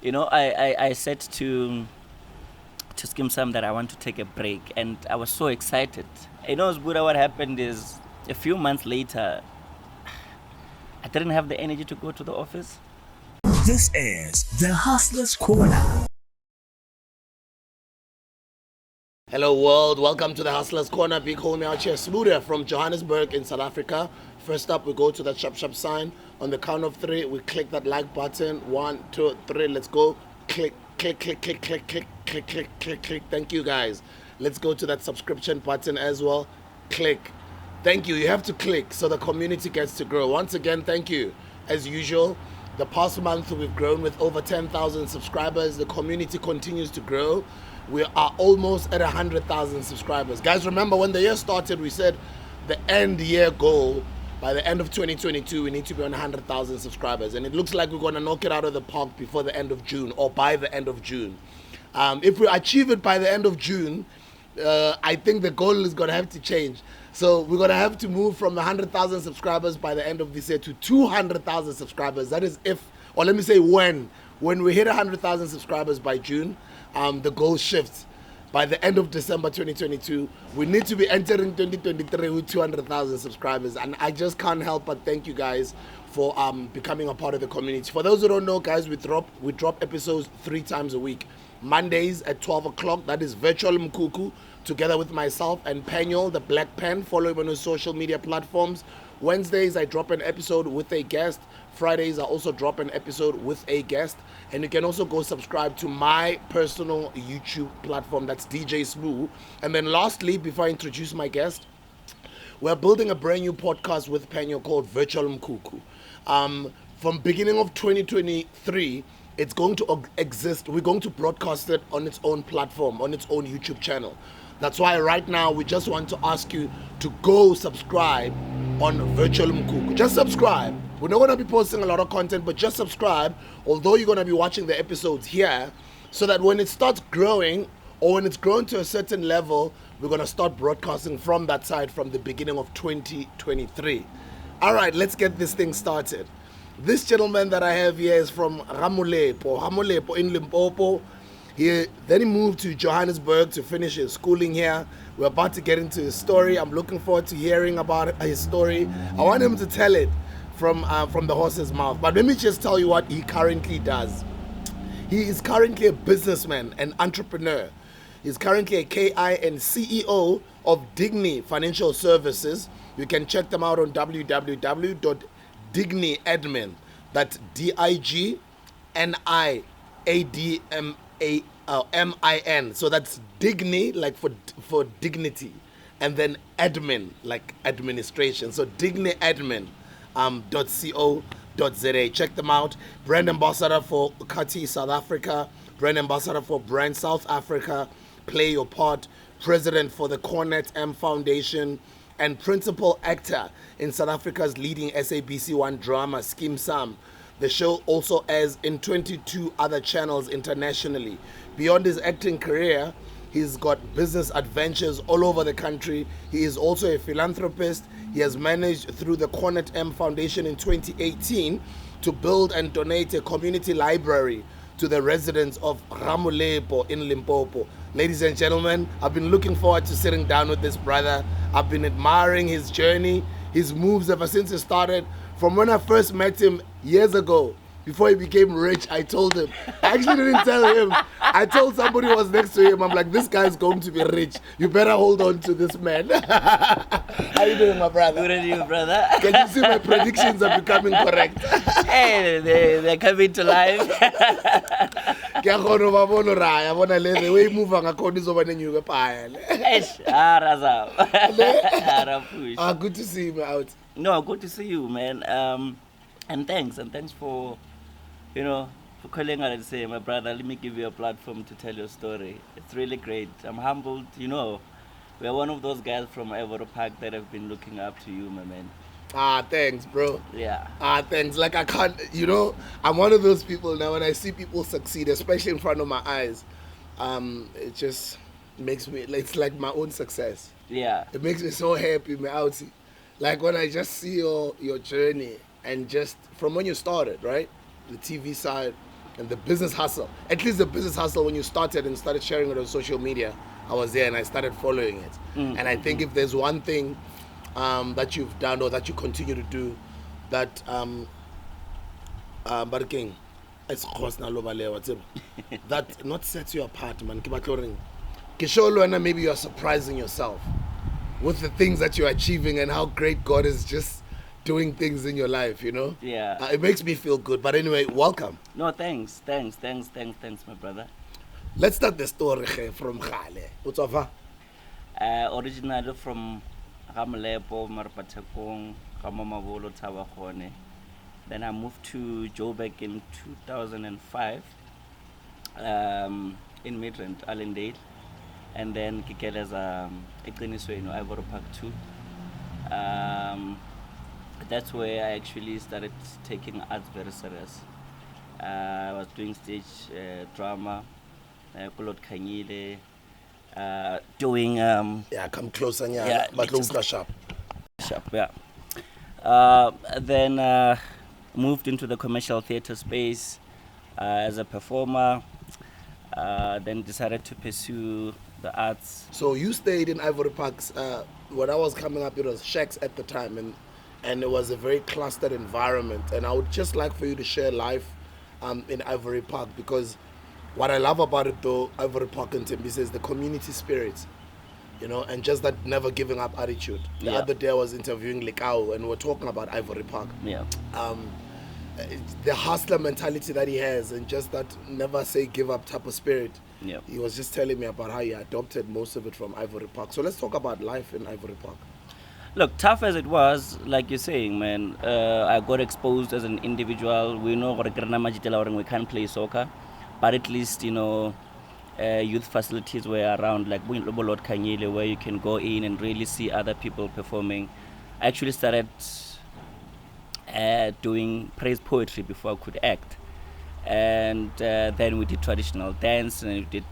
I said to Skeem Saam that I want to take a break, and I was so excited. Buddha, what happened is a few months later, I didn't have the energy to go to the office. This is the Hustler's Corner. Hello world, welcome to the Hustlers Corner. Big homie out here, Smuda from Johannesburg in South Africa. First up, we go to that shop sign. On the count of 3, we click that like button. 1, 2, 3, let's go. Click, click, click, click, click, click, click, click, click, click. Thank you guys. Let's go to that subscription button as well. Click. Thank you. You have to click so the community gets to grow. Once again, thank you. As usual, the past month we've grown with over 10,000 subscribers. The community continues to grow. We are almost at 100,000 subscribers. Guys, remember when the year started, we said the end year goal, by the end of 2022, we need to be on 100,000 subscribers. And it looks like we're going to knock it out of the park before the end of June, or by the end of June. If we achieve it by the end of June, I think the goal is going to have to change. So we're going to have to move from 100,000 subscribers by the end of this year to 200,000 subscribers. That is if, or let me say when we hit 100,000 subscribers by June, the goal shifts. By the end of December 2022, we need to be entering 2023 with 200,000 subscribers. And I just can't help but thank you guys for becoming a part of the community. For those who don't know, guys, we drop episodes 3 times a week. Mondays at 12 o'clock, that is Virtual Mkuku, together with myself and Penuel, the Black Pen. Follow him on his social media platforms. Wednesdays, I drop an episode with a guest. Fridays, I also drop an episode with a guest. And you can also go subscribe to my personal YouTube platform. That's DJ Smooth. And then lastly, before I introduce my guest, we're building a brand new podcast with Penuel called Virtual Mkuku. From beginning of 2023, it's going to exist. We're going to broadcast it on its own platform, on its own YouTube channel. That's why right now we just want to ask you to go subscribe on Virtual Mkuku. Just subscribe. We're not going to be posting a lot of content, but just subscribe, although you're going to be watching the episodes here, so that when it starts growing, or when it's grown to a certain level, we're going to start broadcasting from that side from the beginning of 2023. All right, let's get this thing started. This gentleman that I have here is from Mlothswa in Limpopo. Then he moved to Johannesburg to finish his schooling here. We're about to get into his story. I'm looking forward to hearing about his story. I want him to tell it from the horse's mouth. But let me just tell you what he currently does. He is currently a businessman, an entrepreneur. He's currently a KI and CEO of Digni Financial Services. You can check them out on www.digniadmin. That's DIGNIADMAMIN. So that's Digni, like for dignity, and then admin, like administration. So digniadmin.co.za. Check them out. Brand ambassador for Kati South Africa, brand ambassador for Brand South Africa. Play your part. President for the Cornet M Foundation, and principal actor in South Africa's leading SABC1 drama Skeem Saam. The show also airs in 22 other channels internationally. Beyond his acting career, he's got business adventures all over the country. He is also a philanthropist. He has managed through the Cornet M Foundation in 2018 to build and donate a community library to the residents of Mlothswa in Limpopo. Ladies and gentlemen, I've been looking forward to sitting down with this brother. I've been admiring his journey, his moves ever since he started. From when I first met him years ago, before he became rich, I told him. I actually didn't tell him. I told somebody who was next to him, I'm like, this guy's going to be rich. You better hold on to this man. How you doing, my brother? Good on you, brother. Can you see my predictions are becoming correct? Hey, they're coming to life. The way you move, I'm going to good to see you out. No, good to see you, man. And thanks for calling out and saying, my brother, let me give you a platform to tell your story. It's really great. I'm humbled. We're one of those guys from Ivory Park that have been looking up to you, my man. Thanks, bro. Yeah. Thanks. Like, I can't, I'm one of those people now, when I see people succeed, especially in front of my eyes, it just makes me, it's like my own success. Yeah. It makes me so happy, man. Like, when I just see your journey, and just from when you started, right? The TV side, And the business hustle, at least the business hustle, when you started and started sharing it on social media, I was there and I started following it. And I think if there's one thing that you've done or that you continue to do, that King, that not sets you apart, man. Maybe you're surprising yourself with the things that you're achieving and how great God is just doing things in your life, you know? Yeah. It makes me feel good. But anyway, welcome. No, thanks, my brother. Let's start the story from Khale. What's over? Originally from Limpopo, Marpatakong, Mamabolo, Tabakone. Then I moved to Joburg in 2005, in Midrand, Allendale. And then Kikele as Eqinisweni, Ivory Park 2. That's where I actually started taking arts very serious. I was doing stage drama, Kulot Kanyile, doing come closer, but look sharp. Then moved into the commercial theatre space as a performer. Then decided to pursue the arts. So you stayed in Ivory Park. When I was coming up, it was shacks at the time, and it was a very clustered environment. And I would just like for you to share life in Ivory Park, because what I love about it though, Ivory Park and Tembisa, is the community spirit, you know, and just that never giving up attitude. The other day I was interviewing Lekau and we're talking about Ivory Park. The hustler mentality that he has, and just that never say give up type of spirit. He was just telling me about how he adopted most of it from Ivory Park. So let's talk about life in Ivory Park. Look, tough as it was, like you're saying, man, I got exposed as an individual. We know we can't play soccer, but at least, you know, youth facilities were around, like Lord Kanyile, where you can go in and really see other people performing. I actually started doing praise poetry before I could act. And then we did traditional dance, and we did,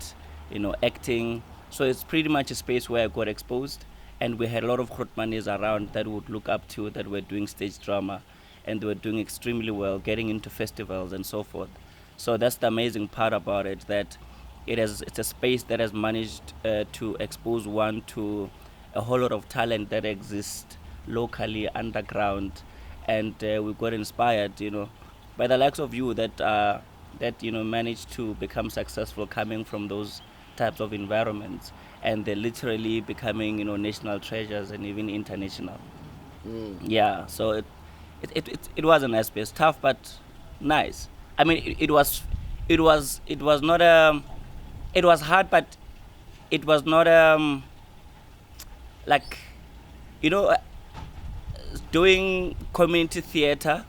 you know, acting. So it's pretty much a space where I got exposed. And we had a lot of Grootmanes around that would look up to, that were doing stage drama, and they were doing extremely well, getting into festivals and so forth. So that's the amazing part about it, that it's a space that has managed to expose one to a whole lot of talent that exists locally, underground, and we got inspired, you know, by the likes of you that you know, managed to become successful coming from those types of environments. And they're literally becoming, you know, national treasures and even international. Yeah, so it was a nice space, tough but nice. I mean, it was not it was hard, but it was not like, you know, doing community theater.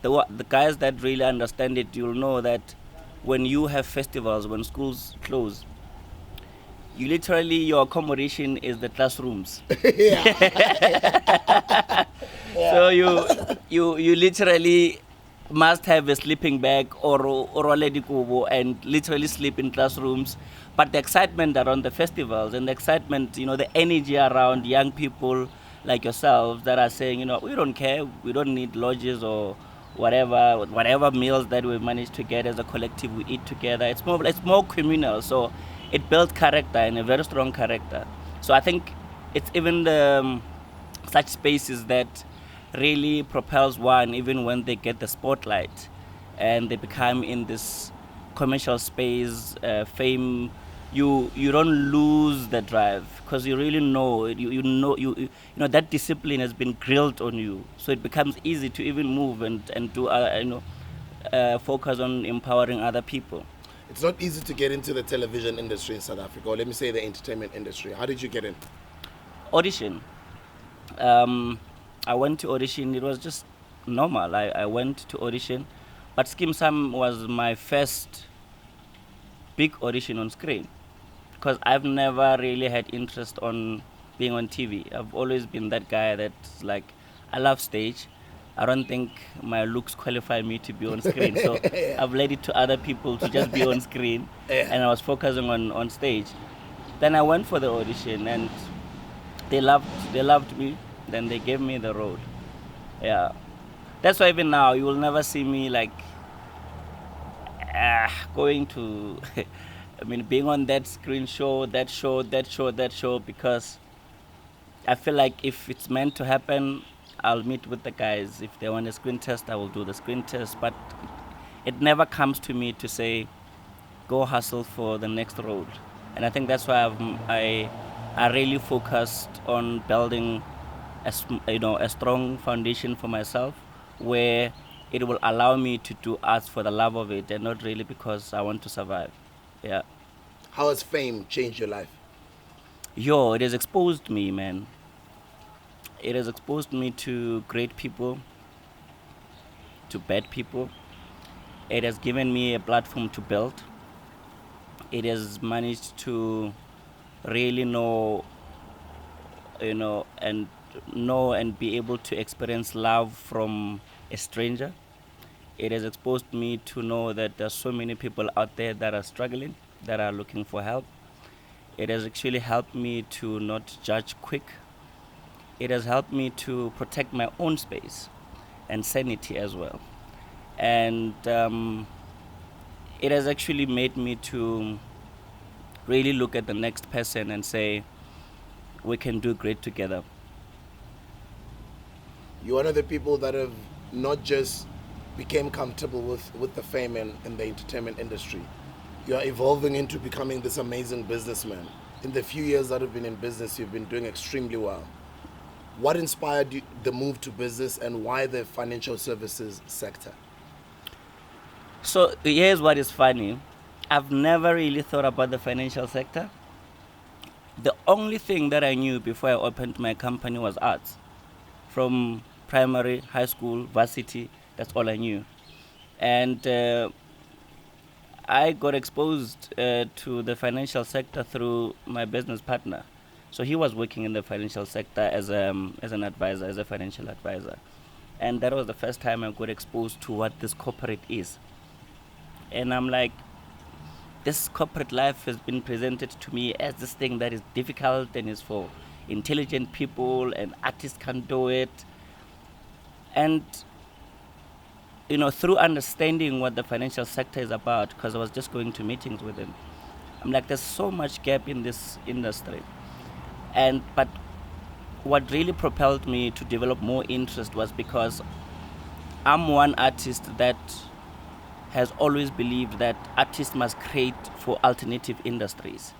The guys that really understand it, you'll know that when you have festivals, when schools close, you literally, your accommodation is the classrooms. So you literally must have a sleeping bag or already kubo and literally sleep in classrooms. But the excitement around the festivals and the excitement, you know, the energy around young people like yourselves that are saying, you know, we don't care, we don't need lodges or whatever meals that we manage to get as a collective, we eat together. It's more communal. So it built character, and a very strong character. So I think it's even such spaces that really propels one, even when they get the spotlight and they become in this commercial space, fame. You don't lose the drive, because you really know you know that discipline has been grilled on you. So it becomes easy to even move and do focus on empowering other people. It's not easy to get into the television industry in South Africa, or let me say the entertainment industry. How did you get in? Audition. I went to audition. It was just normal. I went to audition. But Skeem Saam was my first big audition on screen, because I've never really had interest on being on TV. I've always been that guy that's like, I love stage. I don't think my looks qualify me to be on screen. So I've led it to other people to just be on screen. And I was focusing on stage. Then I went for the audition, and they loved me. Then they gave me the role. Yeah. That's why even now you will never see me like going to, I mean, being on that screen show, that show, because I feel like if it's meant to happen, I'll meet with the guys. If they want a screen test, I will do the screen test. But it never comes to me to say, go hustle for the next road. And I think that's why I really focused on building a strong foundation for myself, where it will allow me to do arts for the love of it and not really because I want to survive. Yeah. How has fame changed your life? Yo, it has exposed me, man. It has exposed me to great people, to bad people. It has given me a platform to build. It has managed to really know and be able to experience love from a stranger. It has exposed me to know that there's so many people out there that are struggling, that are looking for help. It has actually helped me to not judge quick. It has helped me to protect my own space and sanity as well. And it has actually made me to really look at the next person and say, we can do great together. You're one of the people that have not just became comfortable with the fame in the entertainment industry. You are evolving into becoming this amazing businessman. In the few years that you've been in business, you've been doing extremely well. What inspired you, the move to business, and why the financial services sector? So here's what is funny. I've never really thought about the financial sector. The only thing that I knew before I opened my company was arts. From primary, high school, varsity, that's all I knew. And I got exposed to the financial sector through my business partner. So he was working in the financial sector as an advisor, as a financial advisor. And that was the first time I got exposed to what this corporate is. And I'm like, this corporate life has been presented to me as this thing that is difficult and is for intelligent people and artists can do it. And, through understanding what the financial sector is about, because I was just going to meetings with him, I'm like, there's so much gap in this industry. But what really propelled me to develop more interest was because I'm one artist that has always believed that artists must create for alternative industries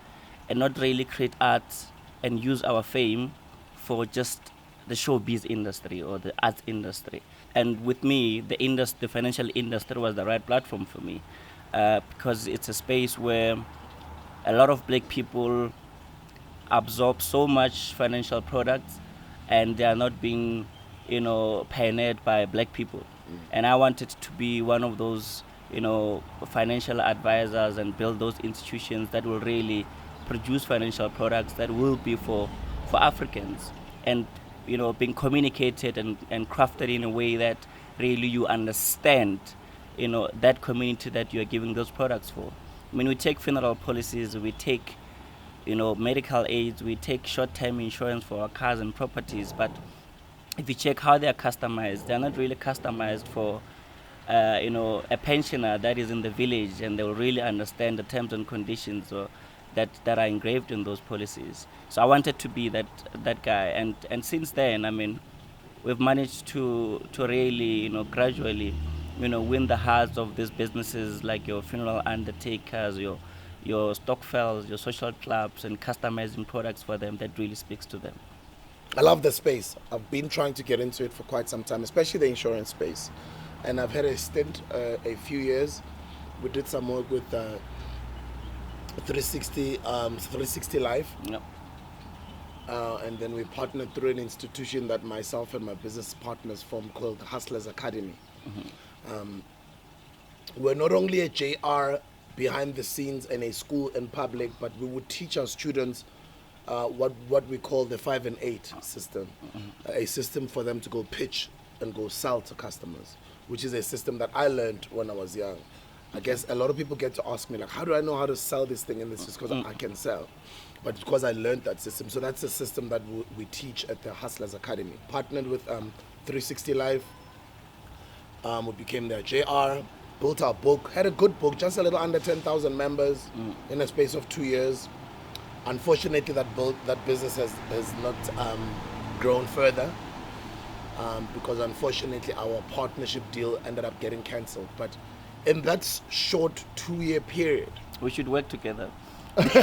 and not really create art and use our fame for just the showbiz industry or the art industry. And with me, the financial industry was the right platform for me, because it's a space where a lot of black people absorb so much financial products and they are not being, pioneered by black people. And I wanted to be one of those, financial advisors and build those institutions that will really produce financial products that will be for Africans and, being communicated and crafted in a way that really you understand, that community that you are giving those products for. I mean, we take funeral policies, we take, medical aids, we take short-term insurance for our cars and properties, but if you check how they are customized, they're not really customized for a pensioner that is in the village, and they will really understand the terms and conditions that are engraved in those policies. So I wanted to be that guy, and since then, I mean, we've managed to really, gradually, win the hearts of these businesses like your funeral undertakers, your stockfels, your social clubs, and customizing products for them that really speaks to them. I love the space. I've been trying to get into it for quite some time, especially the insurance space. And I've had a stint, a few years. We did some work with 360 Life. Yep. And then we partnered through an institution that myself and my business partners formed called the Hustlers Academy. Mm-hmm. We're not only a JR behind the scenes and a school in public, but we would teach our students what we call the 5 and 8 system, a system for them to go pitch and go sell to customers, which is a system that I learned when I was young. I guess a lot of people get to ask me, like, how do I know how to sell this thing? And this is because I can sell. But because I learned that system. So that's a system that we teach at the Hustlers Academy. Partnered with 360 Life. We became their JR. built our book, had a good book, just a little under 10,000 members in a space of 2 years. Unfortunately, that business has not grown further because unfortunately our partnership deal ended up getting cancelled. But in that short 2-year period, We should work together. this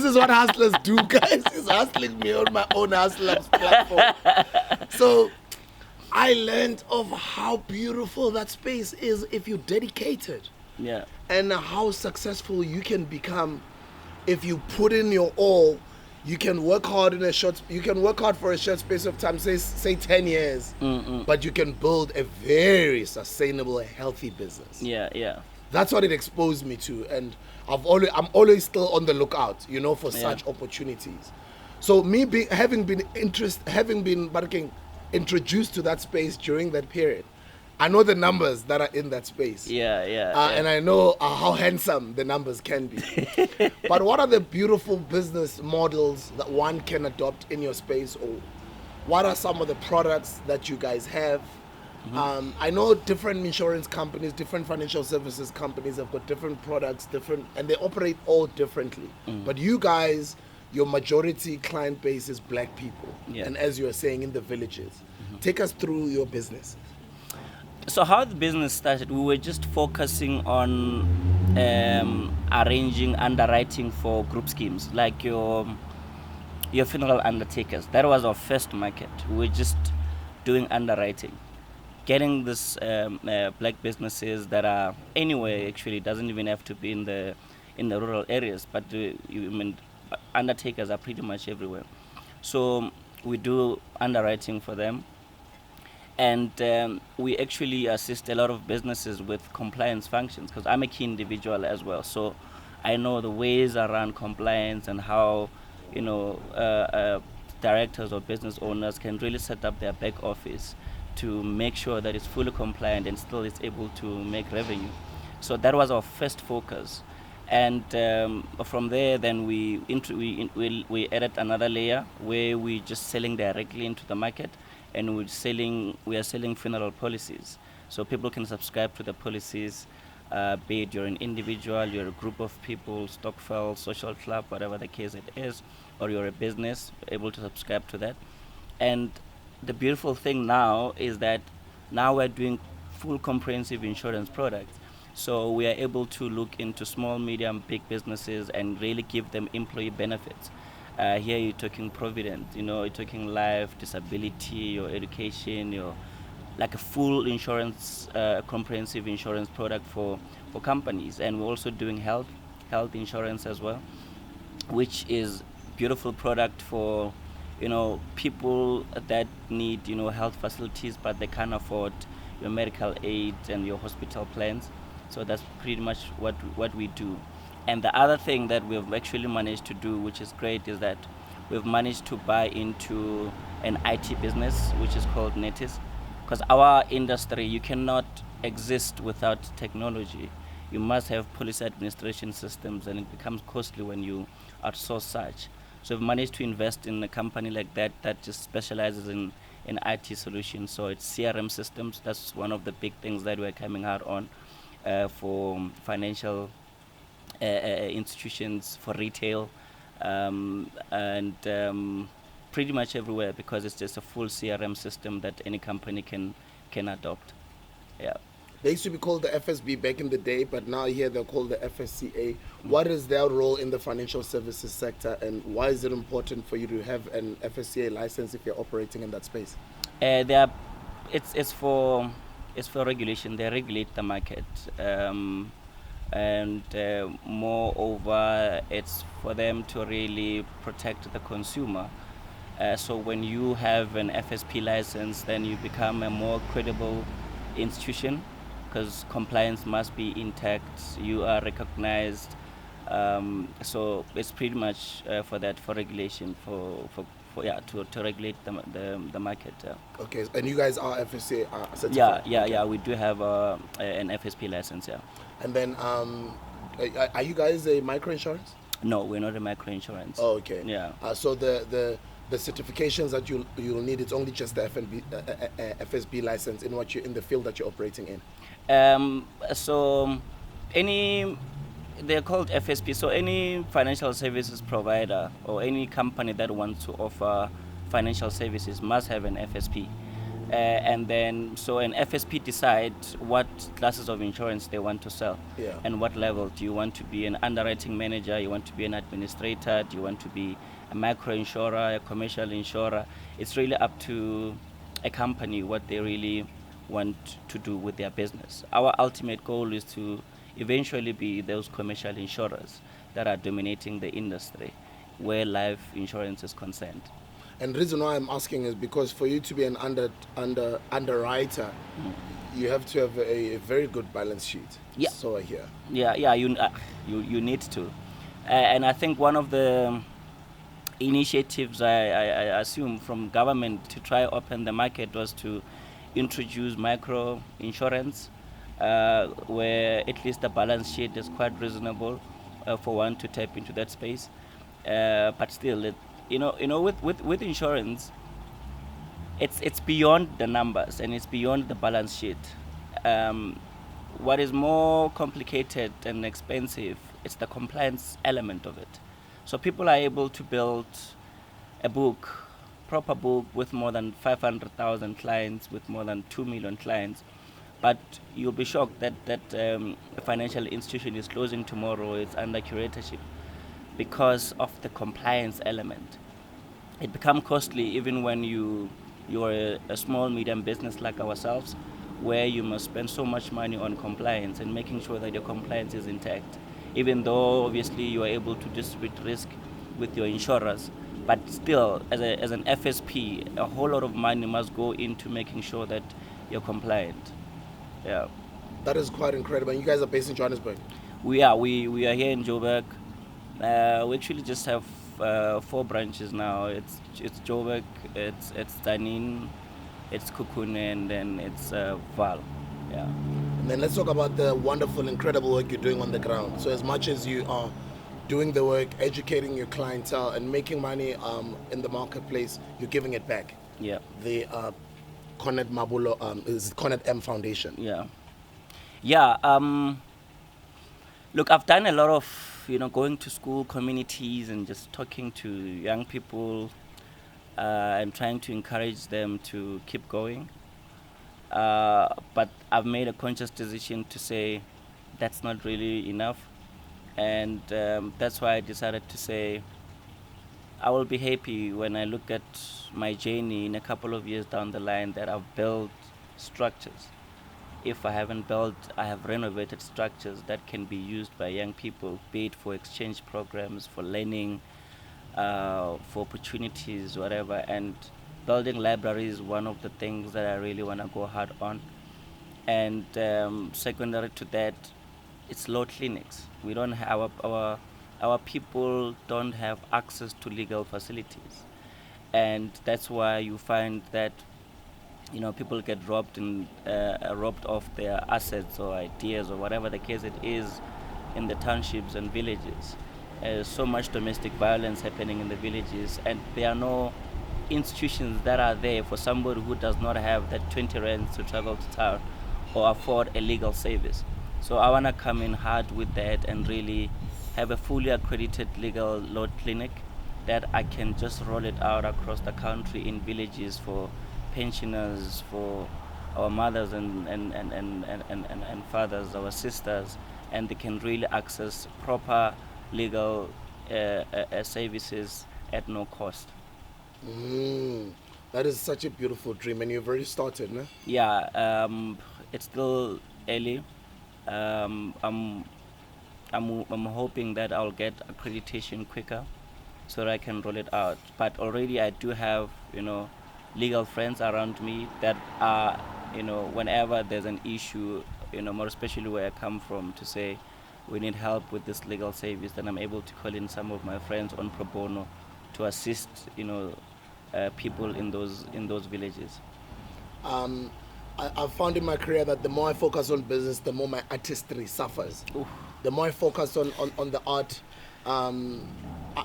is what hustlers do, guys. It's hustling me on my own hustlers platform. So I learned of how beautiful that space is if you dedicate it. Yeah. And how successful you can become if you put in your all. You can work hard for a short space of time, say 10 years, but you can build a very sustainable, healthy business. Yeah. That's what it exposed me to, and I'm always still on the lookout, for such opportunities. So having been introduced to that space during that period, I know the numbers that are in that space. Yeah. And I know how handsome the numbers can be. But what are the beautiful business models that one can adopt in your space, or what are some of the products that you guys have? I know different insurance companies, different financial services companies have got different products, and they operate all differently. But you guys, your majority client base is black people. Yeah. And as you are saying, in the villages. Take us through your business. So how the business started, we were just focusing on arranging underwriting for group schemes, like your funeral undertakers. That was our first market. We were just doing underwriting, getting this black businesses that are anywhere. Actually, it doesn't even have to be in the rural areas, but undertakers are pretty much everywhere. So we do underwriting for them. And we actually assist a lot of businesses with compliance functions, because I'm a key individual as well. So I know the ways around compliance and how, directors or business owners can really set up their back office to make sure that it's fully compliant and still it's able to make revenue. So that was our first focus. And from there, then we added another layer where we just selling directly into the market. And we are selling funeral policies. So people can subscribe to the policies, be it you're an individual, you're a group of people, stokvel, social club, whatever the case it is, or you're a business, able to subscribe to that. And the beautiful thing now is that now we're doing full comprehensive insurance products. So we are able to look into small, medium, big businesses and really give them employee benefits. Here you're talking provident, you're talking life, disability, your education, like a full insurance, comprehensive insurance product for companies. And we're also doing health insurance as well, which is beautiful product for, people that need, health facilities, but they can't afford your medical aid and your hospital plans. So that's pretty much what we do. And the other thing that we've actually managed to do, which is great, is that we've managed to buy into an IT business, which is called Netis. Because our industry, you cannot exist without technology. You must have policy administration systems, and it becomes costly when you outsource such. So we've managed to invest in a company like that just specializes in IT solutions. So it's CRM systems. That's one of the big things that we're coming out on for financial institutions, for retail, and pretty much everywhere, because it's just a full CRM system that any company can adopt. Yeah. They used to be called the FSB back in the day, but now here they're called the FSCA. What is their role in the financial services sector, and why is it important for you to have an FSCA license if you're operating in that space? It's for regulation. They regulate the market. And moreover, it's for them to really protect the consumer. So when you have an FSP license, then you become a more credible institution, because compliance must be intact, you are recognized. So it's pretty much for regulation, to regulate the market. Okay, and you guys are FSCA certified? Yeah, we do have an FSP license, yeah. And then, are you guys a microinsurance? No, we're not a microinsurance. Oh, okay. Yeah. So the the certifications that you'll need, it's only just the FSB license in the field that you're operating in. So they're called FSP. So any financial services provider or any company that wants to offer financial services must have an FSP. And then, so an FSP decides what classes of insurance they want to sell. Yeah. And what level. Do you want to be an underwriting manager? You want to be an administrator? Do you want to be a micro insurer, a commercial insurer? It's really up to a company what they really want to do with their business. Our ultimate goal is to eventually be those commercial insurers that are dominating the industry where life insurance is concerned. And the reason why I'm asking is because for you to be an underwriter, you have to have a very good balance sheet. Yeah. So I hear. Yeah. You need to, and I think one of the initiatives I assume from government to try open the market was to introduce micro insurance, where at least the balance sheet is quite reasonable for one to tap into that space. But still, with insurance, it's beyond the numbers and it's beyond the balance sheet. What is more complicated and expensive is the compliance element of it. So people are able to build a proper book with more than 500,000 clients, with more than 2 million clients. But you'll be shocked that a financial institution is closing tomorrow, it's under curatorship, because of the compliance element. It becomes costly even when you're a small, medium business like ourselves, where you must spend so much money on compliance and making sure that your compliance is intact. Even though obviously you are able to distribute risk with your insurers, but still, as an FSP, a whole lot of money must go into making sure that you're compliant. Yeah. That is quite incredible. And you guys are based in Johannesburg? We are here in Joburg. We actually just have 4 branches now. It's Joburg, it's Tanin, it's Kukune, and then it's Val. Yeah. And then let's talk about the wonderful, incredible work you're doing on the ground. So as much as you are doing the work, educating your clientele, and making money in the marketplace, you're giving it back. Yeah. The Cornet Mamabolo is Cornet M Foundation. Yeah. Yeah. Look, I've done a lot of going to school communities and just talking to young people and trying to encourage them to keep going. But I've made a conscious decision to say that's not really enough. And that's why I decided to say I will be happy when I look at my journey in a couple of years down the line that I've built structures. If I haven't built, I have renovated structures that can be used by young people, be it for exchange programs, for learning, for opportunities, whatever. And building libraries is one of the things that I really want to go hard on. And secondary to that, it's law clinics. We don't have our people don't have access to legal facilities, and that's why you find that people get robbed of their assets or ideas or whatever the case it is in the townships and villages. So much domestic violence happening in the villages, and there are no institutions that are there for somebody who does not have that 20 rands to travel to town or afford a legal service. So I want to come in hard with that and really have a fully accredited legal law clinic that I can just roll it out across the country in villages for pensioners, for our mothers and fathers, our sisters, and they can really access proper legal services at no cost. That is such a beautiful dream, and you've already started, no? Yeah, it's still early. I'm hoping that I'll get accreditation quicker so that I can roll it out. But already I do have, legal friends around me that are, whenever there's an issue, more especially where I come from, to say we need help with this legal service, then I'm able to call in some of my friends on pro bono to assist, people in those villages. I've found in my career that the more I focus on business, the more my artistry suffers. Oof. The more I focus on the art,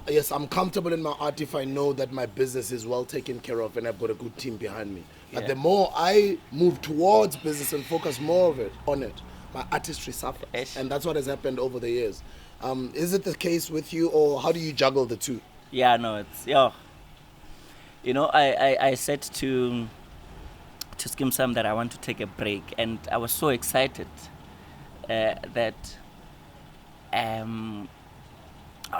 yes, I'm comfortable in my art if I know that my business is well taken care of and I've got a good team behind me. But the more I move towards business and focus more of it on it, my artistry suffers. Yes. And that's what has happened over the years. Is it the case with you, or how do you juggle the two? Yeah, no, it's I said to Skeem Saam that I want to take a break, and I was so excited that I'll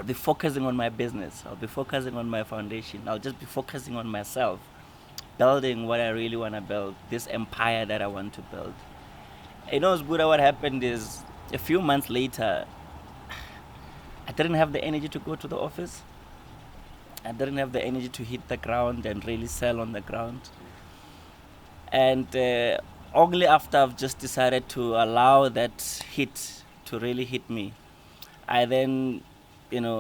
be focusing on my business. I'll be focusing on my foundation. I'll just be focusing on myself, building what I really want to build, this empire that I want to build. Buddha, what happened is a few months later, I didn't have the energy to go to the office. I didn't have the energy to hit the ground and really sell on the ground. And only after I've just decided to allow that hit to really hit me, I then,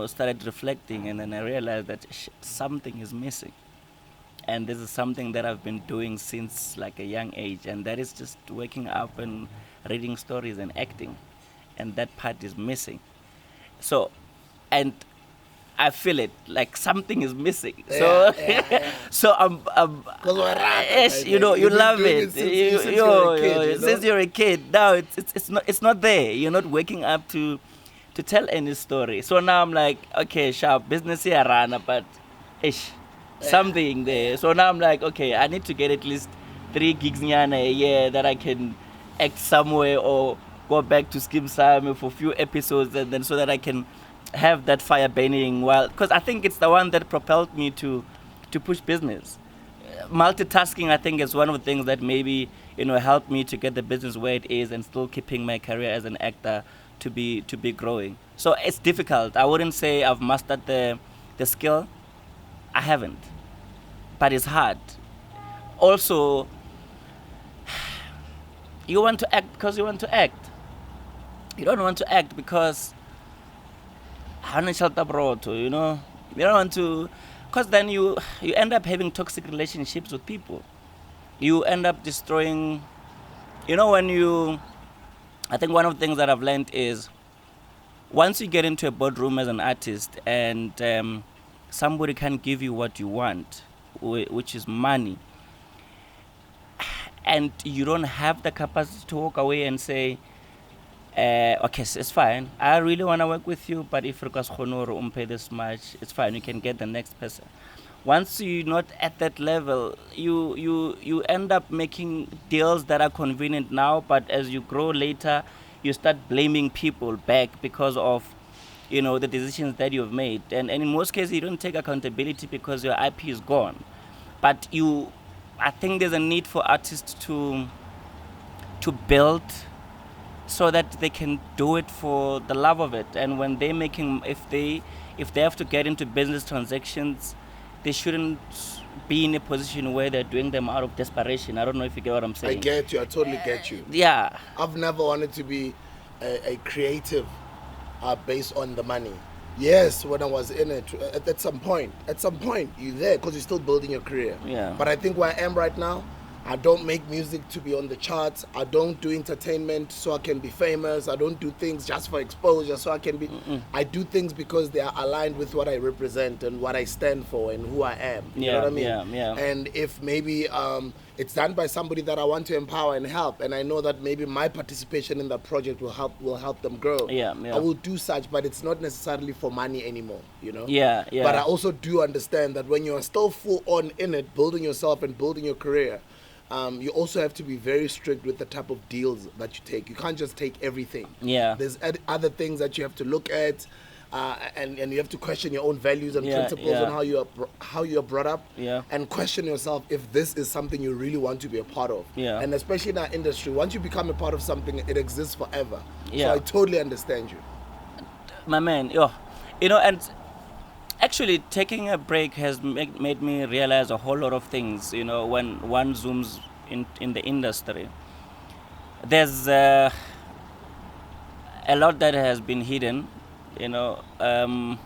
started reflecting, and then I realized that something is missing. And this is something that I've been doing since like a young age, and that is just waking up and reading stories and acting. And that part is missing. So, and I feel it, like something is missing. So I'm yes, you love it. Since you're a kid. Now it's not there. You're not waking up to tell any story. So now I'm like, okay, sharp business here, run, but something there. So now I'm like, okay, I need to get at least 3 gigs a year that I can act somewhere or go back to Skeem Saam for a few episodes, and then so that I can have that fire burning, because I think it's the one that propelled me to push business. Multitasking, I think, is one of the things that maybe helped me to get the business where it is and still keeping my career as an actor to be growing. So it's difficult. I wouldn't say I've mastered the skill. I haven't, but it's hard. Also, you want to act because you want to act. You don't want to act because you don't want to, because then you end up having toxic relationships with people. You end up destroying, I think one of the things that I've learned is once you get into a boardroom as an artist and somebody can give you what you want, which is money, and you don't have the capacity to walk away and say, okay, so it's fine. I really want to work with you, but if you pay this much, it's fine. You can get the next person. Once you're not at that level, you end up making deals that are convenient now, but as you grow later, you start blaming people back because of the decisions that you've made. And in most cases, you don't take accountability because your IP is gone. But I think there's a need for artists to build so that they can do it for the love of it. And when they're making, if they have to get into business transactions, they shouldn't be in a position where they're doing them out of desperation. I don't know if you get what I'm saying. I get you. I totally get you. Yeah. I've never wanted to be a creative based on the money. Yes, when I was in it, at some point, you're there because you're still building your career. Yeah. But I think where I am right now, I don't make music to be on the charts. I don't do entertainment so I can be famous. I don't do things just for exposure so I can be... I do things because they are aligned with what I represent and what I stand for and who I am. You know what I mean? Yeah. And if maybe it's done by somebody that I want to empower and help, and I know that maybe my participation in that project will help them grow. Yeah. I will do such, but it's not necessarily for money anymore, Yeah. But I also do understand that when you are still full on in it, building yourself and building your career, you also have to be very strict with the type of deals that you take. You can't just take everything. Yeah. There's other things that you have to look at, and you have to question your own values and principles and how you are brought up. Yeah. And question yourself if this is something you really want to be a part of. Yeah. And especially in our industry, once you become a part of something, it exists forever. Yeah. So I totally understand you. My man, and actually taking a break has made me realize a whole lot of things. When one zooms in the industry, there's a lot that has been hidden. When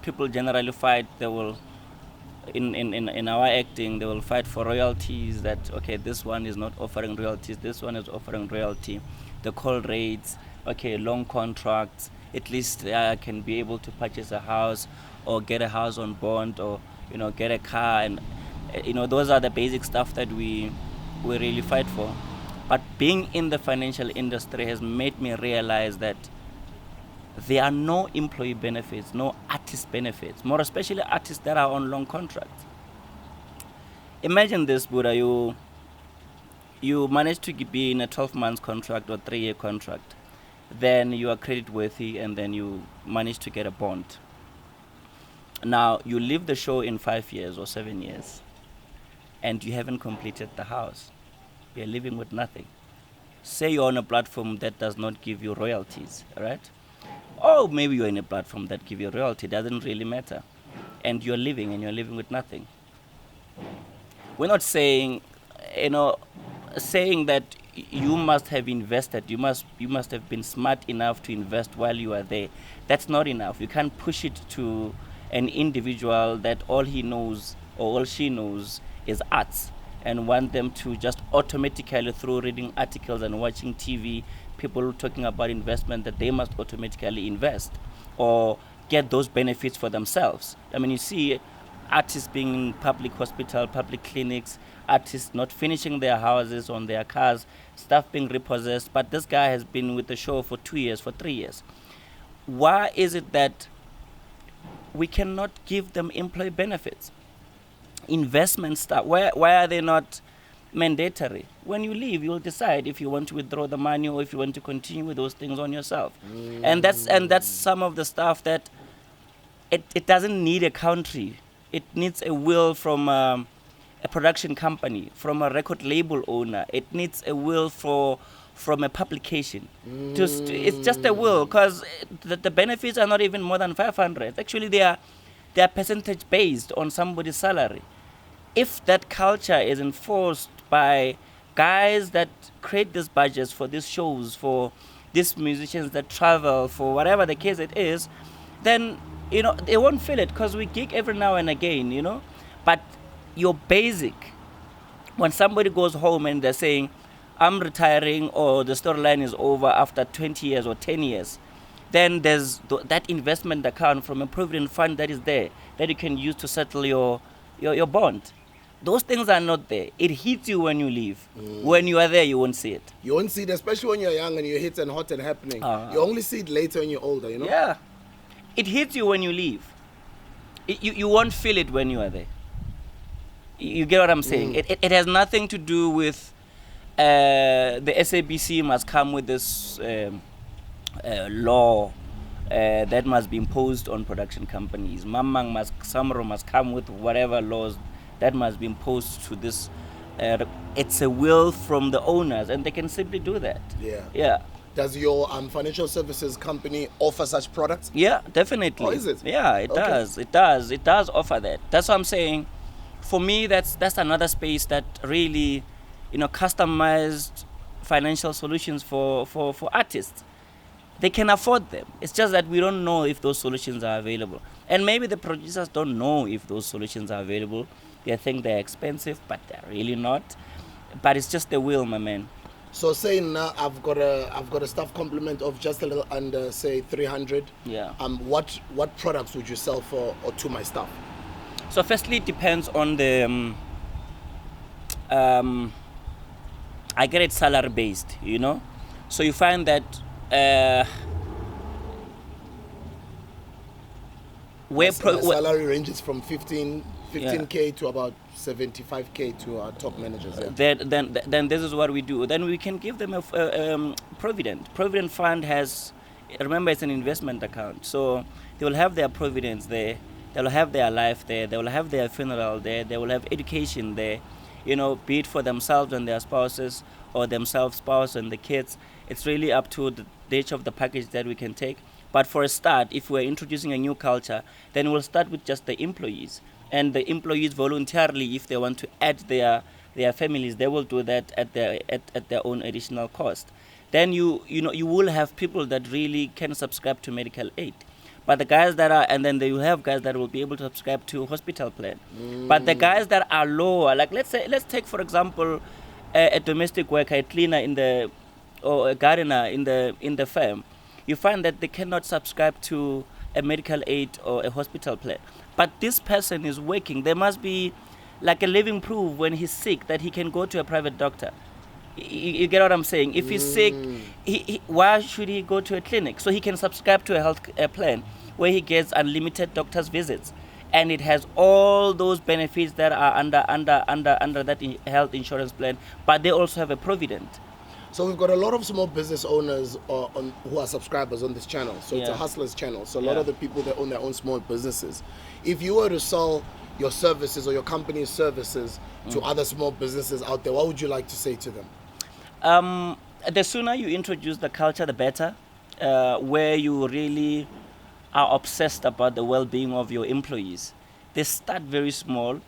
people generally fight, they will in our acting, they will fight for royalties. That okay, this one is not offering royalties, this one is offering royalty. The call rates, okay, long contracts. at least I can be able to purchase a house or get a house on bond or, get a car. And, those are the basic stuff that we really fight for. But being in the financial industry has made me realize that there are no employee benefits, no artist benefits, more especially artists that are on long contracts. Imagine this, Buddha, you manage to be in a 12-month contract or 3-year contract. Then you are credit worthy and then you manage to get a bond. Now, you leave the show in 5 years or 7 years and you haven't completed the house. You're living with nothing. Say you're on a platform that does not give you royalties, right? Or maybe you're in a platform that gives you royalty, doesn't really matter. And you're living with nothing. We're not saying, saying that you must have invested, you must have been smart enough to invest while you are there. That's not enough. You can't push it to an individual that all he knows or all she knows is arts and want them to just automatically, through reading articles and watching TV, people talking about investment, that they must automatically invest or get those benefits for themselves. I mean, you see artists being in public hospital, public clinics, artists not finishing their houses, on their cars, stuff being repossessed, but this guy has been with the show for 2 years, for 3 years. Why is it that we cannot give them employee benefits? Investment stuff, why are they not mandatory? When you leave, you'll decide if you want to withdraw the money or if you want to continue with those things on yourself. And that's some of the stuff that it doesn't need a country. It needs a will from a production company, from a record label owner. It needs a will from a publication. It's just a will, because the benefits are not even more than 500. Actually, they are percentage based on somebody's salary. If that culture is enforced by guys that create these budgets for these shows, for these musicians that travel, for whatever the case it is, then they won't feel it, because we gig every now and again, But your basic, when somebody goes home and they're saying, I'm retiring, or the storyline is over after 20 years or 10 years, then there's that investment account from a provident fund that is there that you can use to settle your bond. Those things are not there. It hits you when you leave. When you are there, you won't see it. You won't see it, especially when you're young and you're hit and hot and happening. You only see it later when you're older, Yeah. It hits you when you leave. You won't feel it when you are there. You get what I'm saying? It has nothing to do with the SABC must come with this law that must be imposed on production companies. Samro must come with whatever laws that must be imposed to this. It's a will from the owners, and they can simply do that. Yeah. Does your financial services company offer such products? Yeah, definitely. Oh, is it? Yeah, it does. It does offer that. That's what I'm saying. For me, that's another space that really, customized financial solutions for artists. They can afford them. It's just that we don't know if those solutions are available. And maybe the producers don't know if those solutions are available. They think they're expensive, but they're really not. But it's just the will, my man. So saying now I've got a staff complement of just a little under, say, 300. Yeah. What products would you sell for or to my staff? So firstly, it depends on the I get it salary based, So you find that salary ranges from 15K to about 75K to our top managers. Yeah. Then this is what we do. Then we can give them a provident. Provident fund has, remember, it's an investment account. So they will have their providence there. They will have their life there. They will have their funeral there. They will have education there. Be it for themselves and their spouses, or themselves, spouse and the kids. It's really up to the nature of the package that we can take. But for a start, if we're introducing a new culture, then we'll start with just the employees. And the employees voluntarily, if they want to add their families, they will do that at their own additional cost. Then you will have people that really can subscribe to medical aid. But the guys that are, and then they will have guys that will be able to subscribe to hospital plan. But the guys that are lower, like let's take for example a domestic worker, a cleaner or a gardener in the firm. you find that they cannot subscribe to a medical aid or a hospital plan. But this person is working. There must be like a living proof when he's sick that he can go to a private doctor. You get what I'm saying? If he's sick, why should he go to a clinic? So he can subscribe to a health plan where he gets unlimited doctor's visits, and it has all those benefits that are under that health insurance plan. But they also have a provident. So we've got a lot of small business owners who are subscribers on this channel. So it's a hustlers channel. So a lot of the people that own their own small businesses. If you were to sell your services or your company's services to other small businesses out there, what would you like to say to them? The sooner you introduce the culture, the better, where you really are obsessed about the well-being of your employees. They start very small.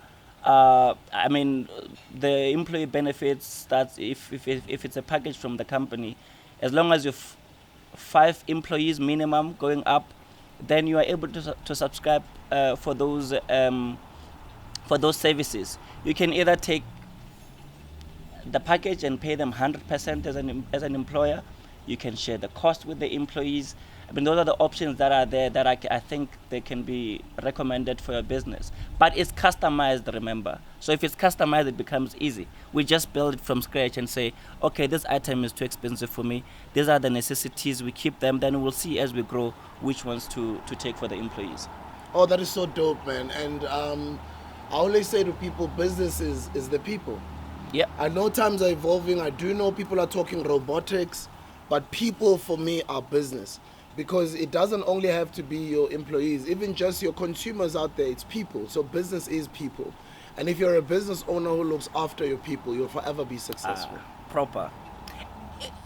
I mean, the employee benefits starts if it's a package from the company, as long as you've 5 employees minimum going up, then you are able to subscribe for those services. You can either take the package and pay them 100% as an employer. You can share the cost with the employees. I mean, those are the options that are there that I think they can be recommended for your business. But it's customized, remember. So if it's customized, it becomes easy. We just build it from scratch and say, okay, this item is too expensive for me. These are the necessities. We keep them. Then we'll see as we grow which ones to take for the employees. Oh, that is so dope, man. And I always say to people, business is the people. Yeah. I know times are evolving. I do know people are talking robotics, but people for me are business. Because it doesn't only have to be your employees, even just your consumers out there, it's people. So business is people. And if you're a business owner who looks after your people, you'll forever be successful. Proper.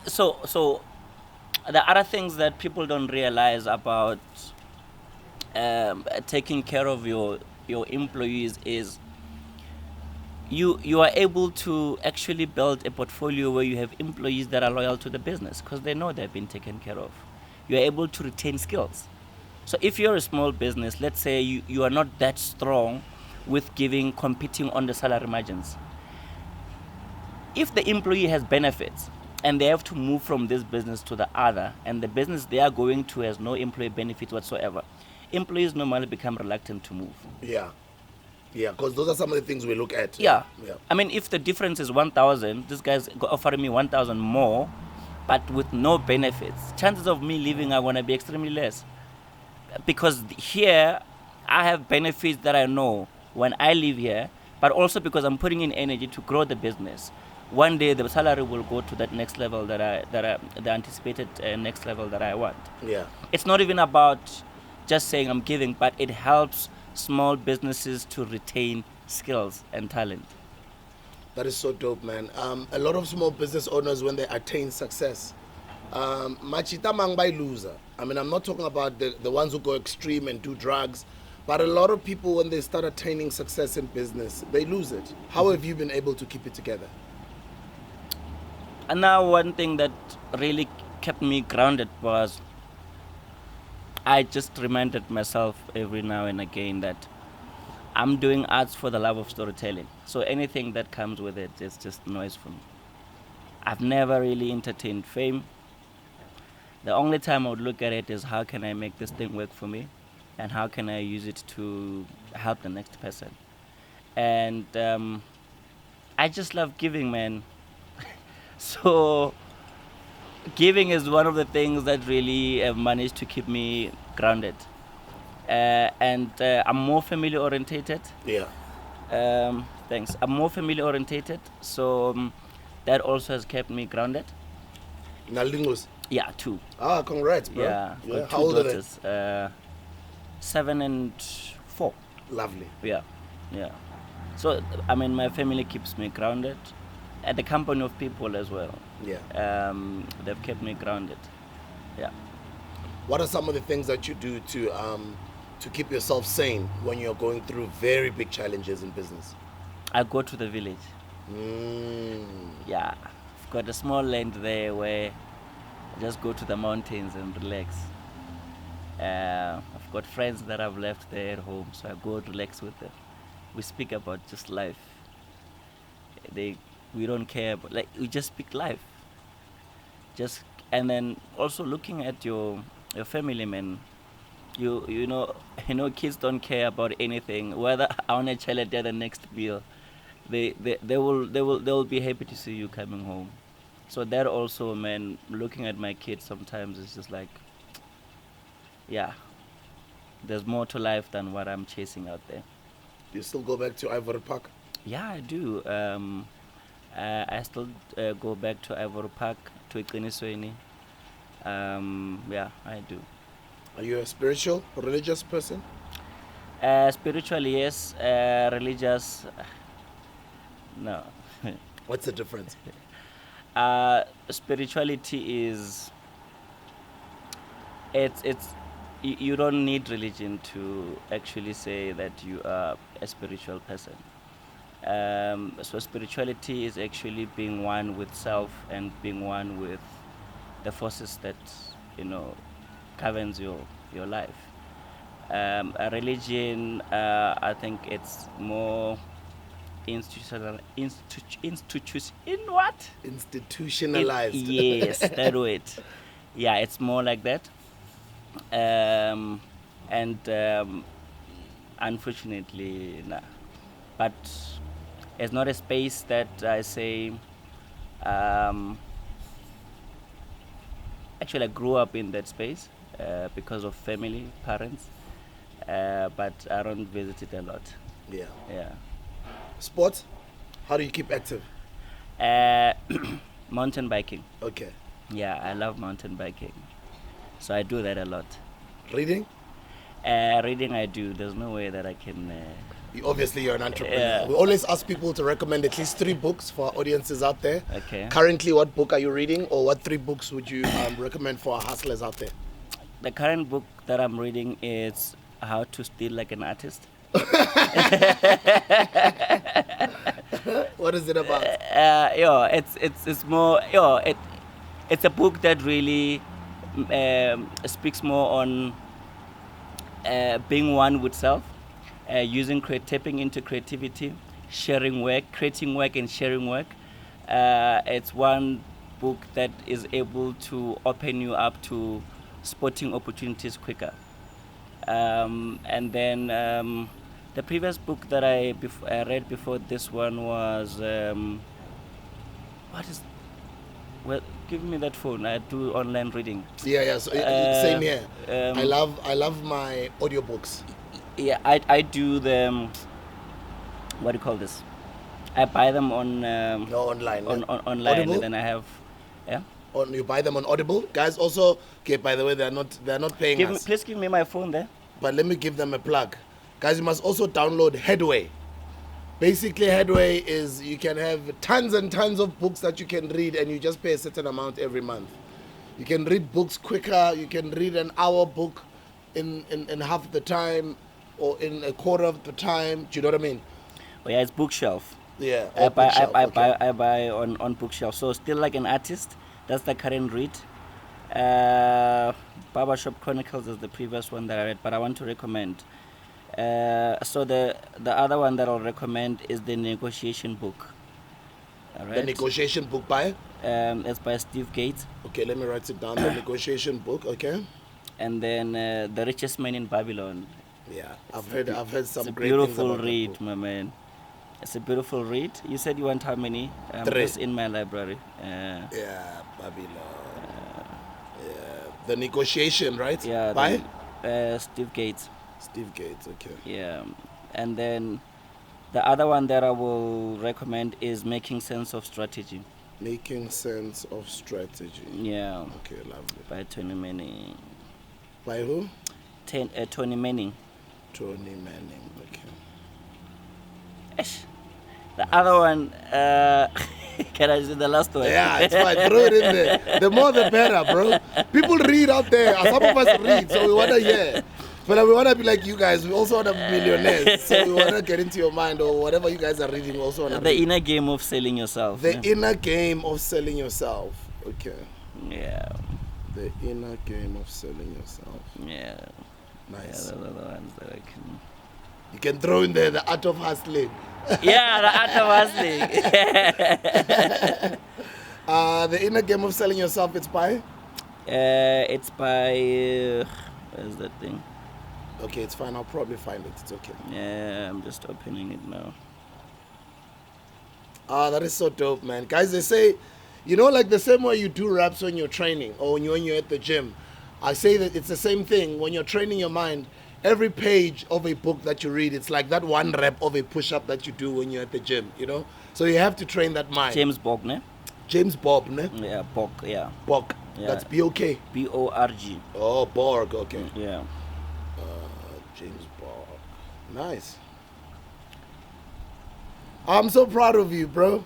So the other things that people don't realize about taking care of your employees is you are able to actually build a portfolio where you have employees that are loyal to the business because they know they've been taken care of. You are able to retain skills. So if you're a small business, let's say you are not that strong with competing on the salary margins. If the employee has benefits and they have to move from this business to the other, and the business they are going to has no employee benefits whatsoever, employees normally become reluctant to move. Yeah, because those are some of the things we look at. Yeah. I mean, if the difference is 1,000, this guy's offering me 1,000 more, but with no benefits, chances of me leaving are going to be extremely less. Because here, I have benefits that I know when I live here, but also because I'm putting in energy to grow the business. One day, the salary will go to that next level the anticipated next level that I want. Yeah. It's not even about just saying I'm giving, but it helps small businesses to retain skills and talent. That is so dope, man. A lot of small business owners, when they attain success, machita mang by loser. I mean, I'm not talking about the ones who go extreme and do drugs, but a lot of people, when they start attaining success in business, they lose it. How have you been able to keep it together? And now one thing that really kept me grounded was I just reminded myself every now and again that I'm doing arts for the love of storytelling. So anything that comes with it is just noise for me. I've never really entertained fame. The only time I would look at it is how can I make this thing work for me and how can I use it to help the next person. And I just love giving, man. So giving is one of the things that really have managed to keep me grounded. And I'm more family orientated. Yeah. Thanks. I'm more family orientated, so that also has kept me grounded. Nalingos? Yeah, 2. Ah, congrats, bro. Yeah. Yeah. 2 How old are daughters, 7 and 4. Lovely. Yeah. So I mean, my family keeps me grounded, and the company of people as well. Yeah. They've kept me grounded. Yeah. What are some of the things that you do to keep yourself sane when you're going through very big challenges in business? I go to the village. Yeah, I've got a small land there where I just go to the mountains and relax. I've got friends that I've left there at home, so I go relax with them. We speak about just life. We don't care, but we just speak life. just and then also looking at your family, man. You know kids don't care about anything. Whether I want a child at the next meal, they will be happy to see you coming home. So that also, man, looking at my kids sometimes it's just like, yeah, there's more to life than what I'm chasing out there. You still go back to Ivory Park? Yeah, I do. I still go back to Ivory Park, to Eqinisweni. Yeah, I do. Are you a spiritual, religious person? Spiritually, yes. Religious, no. What's the difference? Spirituality is it's you don't need religion to actually say that you are a spiritual person. So spirituality is actually being one with self and being one with the forces that governs your life. A religion, I think it's more Institutionalized. Yes, that word. Yeah, it's more like that. And unfortunately, nah. But it's not a space that I say. Actually, I grew up in that space because of family, parents, but I don't visit it a lot. Yeah. Yeah. Sports? How do you keep active? Mountain biking. Okay. Yeah, I love mountain biking. So I do that a lot. Reading? Reading I do. There's no way that I can... Obviously, you're an entrepreneur. Yeah. We always ask people to recommend at least 3 books for our audiences out there. Okay. Currently, what book are you reading, or what 3 books would you recommend for our hustlers out there? The current book that I'm reading is How to Steal Like an Artist. What is it about? It's more it's a book that really speaks more on being one with self, tapping into creativity, sharing work, creating work and sharing work. It's one book that is able to open you up to spotting opportunities quicker. And then the previous book that I read before this one was well, give me that phone. I do online reading. Yeah. So, same here. I love my audiobooks. Yeah, I do them. What do you call this? I buy them on online. On online, Audible? and then I have, yeah. You buy them on Audible, guys. Also, okay. By the way, they're not paying us. Please give me my phone there. But let me give them a plug, guys. You must also download Headway. Basically, Headway is you can have tons and tons of books that you can read, and you just pay a certain amount every month. You can read books quicker. You can read an hour book in half the time, or in a quarter of the time. Do you know what I mean? Oh yeah, it's Bookshelf. Yeah. I buy okay. on Bookshelf. So Still Like an Artist. That's the current read. Barbershop Chronicles is the previous one that I read, but I want to recommend. So the other one that I'll recommend is the Negotiation Book. All right? The Negotiation Book by? It's by Steve Gates. Okay, let me write it down. The Negotiation Book. Okay. And then The Richest Man in Babylon. Yeah, I've heard some it's great a things beautiful about read, that book. my man. It's a beautiful read. You said you want how many? 3. It's in my library. Yeah, Babylon. Yeah, The Negotiation, right? Yeah. By? Steve Gates. Steve Gates. Okay. Yeah. And then the other one that I will recommend is Making Sense of Strategy. Making Sense of Strategy. Yeah. Okay, lovely. By Tony Manning. By who? Tony Manning. Tony Manning. Okay. Esh. The other one, can I say the last one? Yeah, it's fine. Throw it in there. The more the better, bro. People read out there. Some of us read, so we want to hear. But we want to be like you guys. We also want to be millionaires. So we want to get into your mind, or whatever you guys are reading. We also want to The inner game of selling yourself. The inner game of selling yourself. Okay. Yeah. The inner game of selling yourself. Yeah. Nice. Yeah, those are the ones that I can... You can throw in there the art of hustling. Yeah, the art of hustling. The inner game of selling yourself, it's by? It's by where's that thing? Okay, it's fine. I'll probably find it. It's okay. Yeah, I'm just opening it now. That is so dope, man. Guys, they say, like the same way you do raps when you're training or when you're at the gym. I say that it's the same thing. When you're training your mind, every page of a book that you read, it's like that one rep of a push-up that you do when you're at the gym, So you have to train that mind. James Borg, ne? James Bob, ne? Yeah, Borg, yeah. Borg. Yeah. That's B-O-K. B-O-R-G. Oh, Borg, okay. Yeah. James Borg. Nice. I'm so proud of you, bro.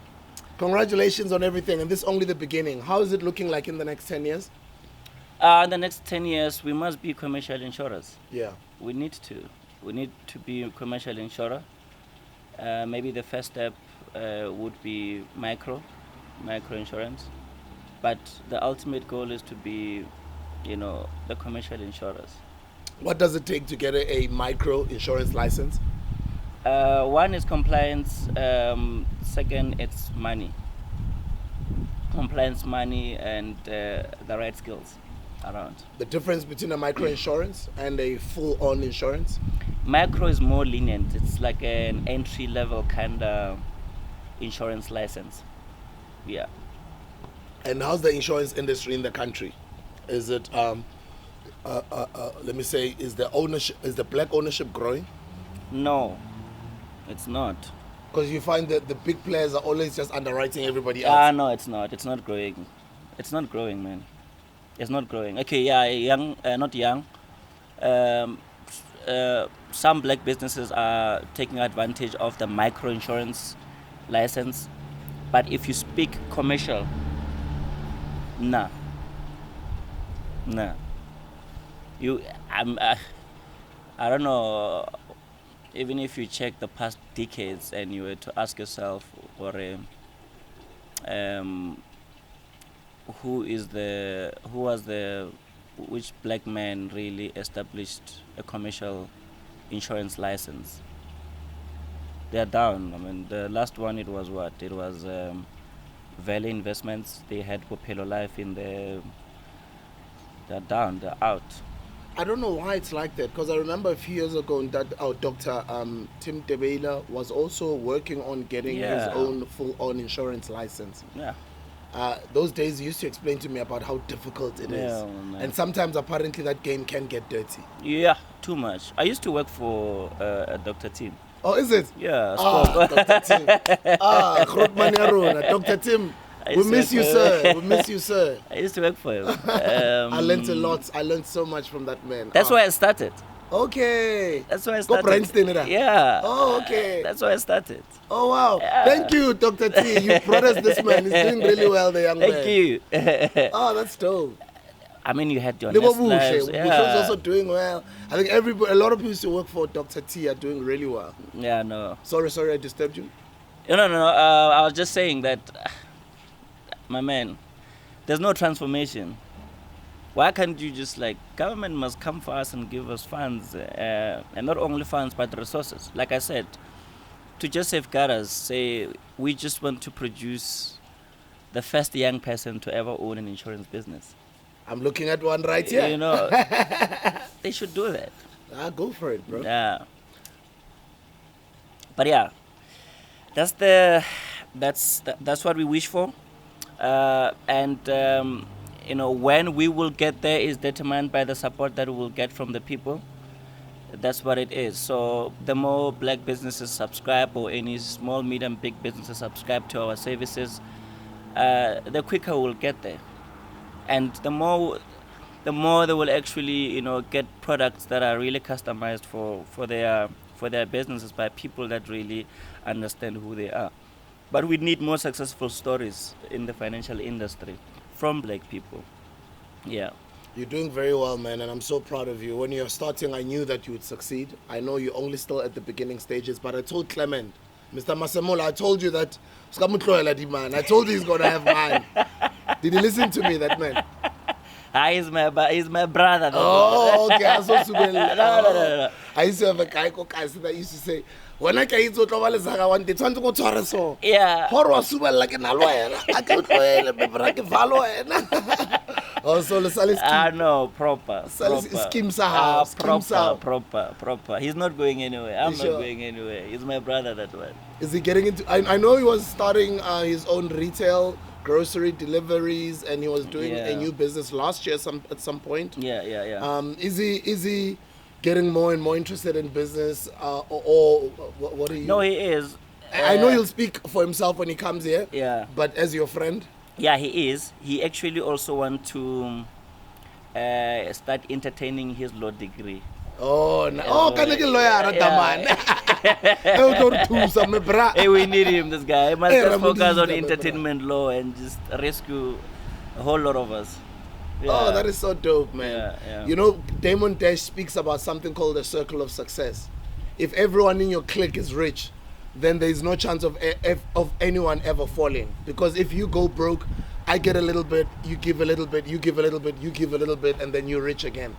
Congratulations on everything. And this is only the beginning. How is it looking like in the next 10 years? In the next 10 years, we must be commercial insurers. Yeah. We need to. We need to be a commercial insurer. Maybe the first step would be micro insurance. But the ultimate goal is to be, the commercial insurers. What does it take to get a micro insurance license? One is compliance. Second, it's money. Compliance, money, and the right skills around. The difference between a micro insurance and a full-on insurance? Micro is more lenient. It's like an entry-level kind of insurance license. Yeah. And how's the insurance industry in the country? Is it, let me say, is the black ownership growing? No, it's not. Because you find that the big players are always just underwriting everybody else. No, it's not. It's not growing. It's not growing, man. It's not growing. Okay, yeah, not young. Some black businesses are taking advantage of the micro insurance license, but if you speak commercial, nah. I don't know. Even if you check the past decades and you were to ask yourself, which black man really established a commercial insurance license? They're down. I mean, the last one, it was what? It was Valley Investments. They had Popelo Life in there. They're down. They're out. I don't know why it's like that, because I remember a few years ago that our Dr. Tim Debela was also working on getting his own full-on insurance license. Yeah. Those days he used to explain to me about how difficult it is. Man. And sometimes apparently that game can get dirty. Yeah, too much. I used to work for Dr. Tim. Oh, is it? Yeah. Dr. Tim. Dr. Tim. We miss you, sir. We miss you, sir. I used to work for him. I learned a lot. I learned so much from that man. That's why I started. Okay. That's why I started. Yeah. Oh, okay. That's why I started. Oh, wow. Yeah. Thank you, Dr. T. You brought us this man. He's doing really well, the young man. Thank you. Oh, that's dope. I mean, you had your Limpopo lives. Yeah. Also doing well. I think a lot of people who used to work for Dr. T are doing really well. Yeah, no. Sorry, I disturbed you. No. I was just saying that, my man, there's no transformation. Why can't you just government must come for us and give us funds, and not only funds but resources. Like I said, to just safeguard us, say we just want to produce the first young person to ever own an insurance business. I'm looking at one right here. They should do that. Go for it, bro. Yeah. But yeah, that's what we wish for, when we will get there is determined by the support that we will get from the people. That's what it is. So the more black businesses subscribe, or any small, medium, big businesses subscribe to our services, the quicker we'll get there. And the more they will actually, get products that are really customized for their businesses by people that really understand who they are. But we need more successful stories in the financial industry from black people. Yeah. You're doing very well, man, and I'm so proud of you. When you're starting, I knew that you would succeed. I know you're only still at the beginning stages, but I told Clement, Mr. Masemola, I told you that, I told you he's going to have mine. Did he listen to me, that man? He's my brother. Oh, okay. I saw No. I used to have a guy that used to say, when I came to Tshabalala, one day, trying to go to Toreso. Yeah. Horror super like an alloy. I can't follow it. Also, No, proper. Skeem Saam. Proper. He's not going anywhere. I'm Sure. not going anywhere. He's my brother, that one. Is he getting into? I know he was starting his own retail, grocery deliveries, and he was doing a new business last year at some point. Yeah. Is he getting more and more interested in business, or what are you? No, he is. I know he'll speak for himself when he comes here. Yeah. But as your friend. Yeah, he is. He actually also wants to start entertaining his law degree. Oh, can I get lawyer man? Hey, we need him, this guy. He must just focus on entertainment law and just rescue a whole lot of us. Yeah. Oh, that is so dope, man. Yeah. You know, Damon Dash speaks about something called the circle of success. If everyone in your clique is rich, then there is no chance of anyone ever falling. Because if you go broke, I get a little bit, you give a little bit, you give a little bit, you give a little bit, and then you're rich again.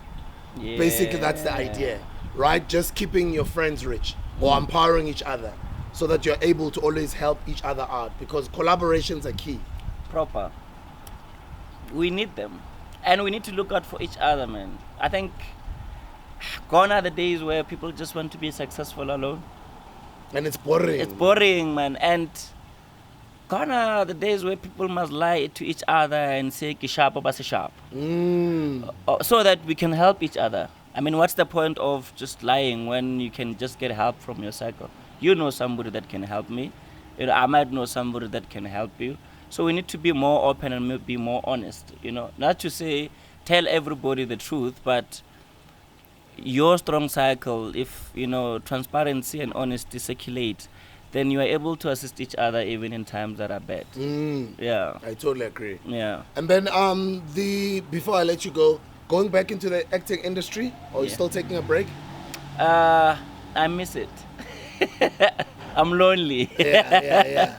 Yeah. Basically, that's the idea, right? Just keeping your friends rich or empowering each other so that you're able to always help each other out, because collaborations are key. Proper. We need them. And we need to look out for each other, man. I think gone are the days where people just want to be successful alone. And it's boring. It's boring, man. And gone are the days where people must lie to each other and say, "Kisharp or basi sharp," so that we can help each other. I mean, what's the point of just lying when you can just get help from your circle? You know somebody that can help me. You know, I might know somebody that can help you. So we need to be more open and be more honest. You know, not to say tell everybody the truth, but your strong cycle, if transparency and honesty circulate, then you are able to assist each other even in times that are bad. Yeah, I totally agree. Yeah. And then before I let you go, going back into the acting industry, or you still taking a break? I miss it. I'm lonely. Yeah.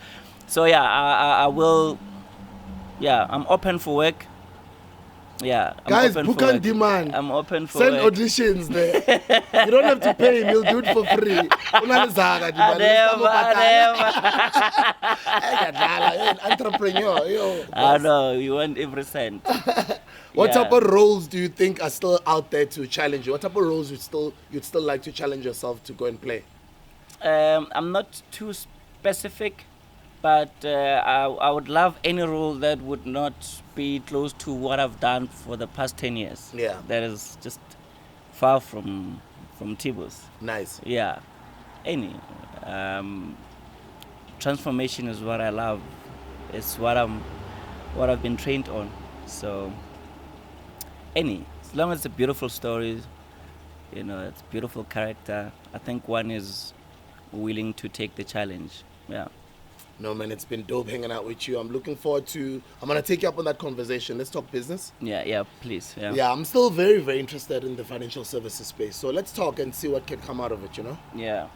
So yeah, I will. Yeah, I'm open for work. Yeah, I'm guys, open book for on work. demand. I'm open for Send work. auditions there. You don't have to pay him. He'll do it for free. Entrepreneur. I know, you want every cent. What type of roles do you think are still out there to challenge you? What type of roles you'd still like to challenge yourself to go and play? I'm not too specific, but I would love any role that would not be close to what I've done for the past 10 years. Yeah. That is just far from Tbose. Nice. Yeah. Any. Transformation is what I love. It's what I've been trained on. So any. As long as it's a beautiful story, it's beautiful character, I think one is willing to take the challenge. Yeah. No, man, it's been dope hanging out with you. I'm looking forward to... I'm going to take you up on that conversation. Let's talk business. Yeah, please. Yeah, I'm still very, very interested in the financial services space. So let's talk and see what can come out of it, Yeah.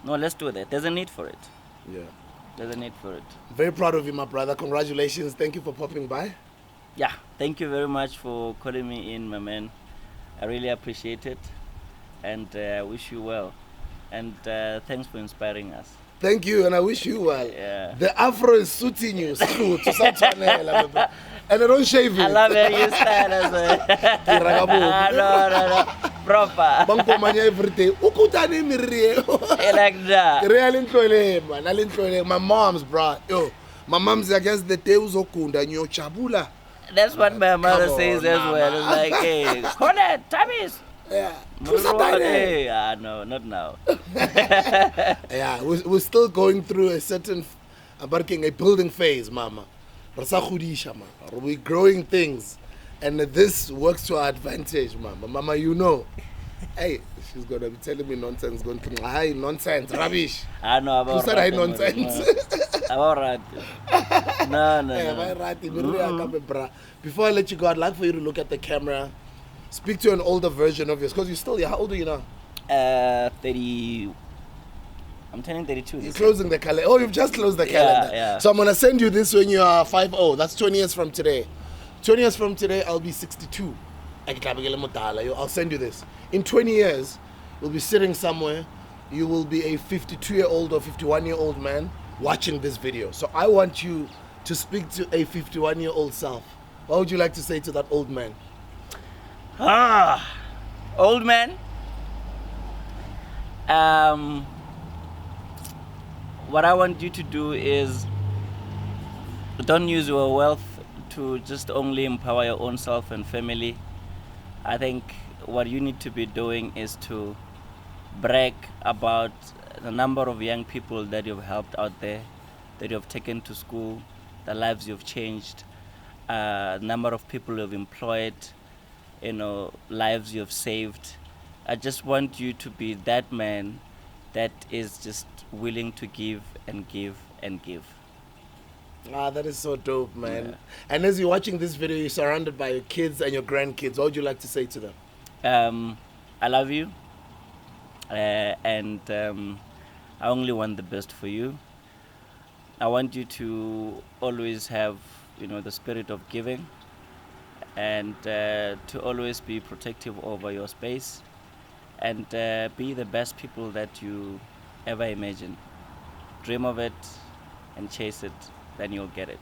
No, let's do that. There's a need for it. Yeah. There's a need for it. Very proud of you, my brother. Congratulations. Thank you for popping by. Yeah, thank you very much for calling me in, my man. I really appreciate it. And I wish you well. And thanks for inspiring us. Thank you, and I wish you well. Yeah. The afro is suiting you. And I don't shave it. I love your hairstyle as well. No. Proper. Every day. Like that. My mom's, bro. Yo, my mom's, I guess the day uzokunda nyo chabula. That's what my mother says as well. It's like, hey, Cornet, Tbose. Yeah. No, not now. Yeah, we're still going through a building phase, mama. We're growing things, and this works to our advantage, mama. Mama, hey, she's gonna be telling me nonsense, going to hi nonsense, rubbish. I know about. Who said I nonsense? About right. No. Before I let you go, I'd like for you to look at the camera. Speak to an older version of yours, because how old are you now? 30. I'm turning 32. You're closing the calendar. Oh, you've just closed the calendar. Yeah. So I'm going to send you this when you are 50. That's 20 years from today. 20 years from today, I'll be 62. I'll send you this. In 20 years, we'll be sitting somewhere. You will be a 52-year-old or 51-year-old man watching this video. So I want you to speak to a 51-year-old self. What would you like to say to that old man? Old man. What I want you to do is don't use your wealth to just only empower your own self and family. I think what you need to be doing is to brag about the number of young people that you've helped out there, that you've taken to school, the lives you've changed, number of people you've employed, lives you've saved. I just want you to be that man that is just willing to give and give and give. That is so dope, man. Yeah. And as you're watching this video, you're surrounded by your kids and your grandkids. What would you like to say to them? I love you, and I only want the best for you. I want you to always have, the spirit of giving, and to always be protective over your space, and be the best people that you ever imagine. Dream of it and chase it, then you'll get it.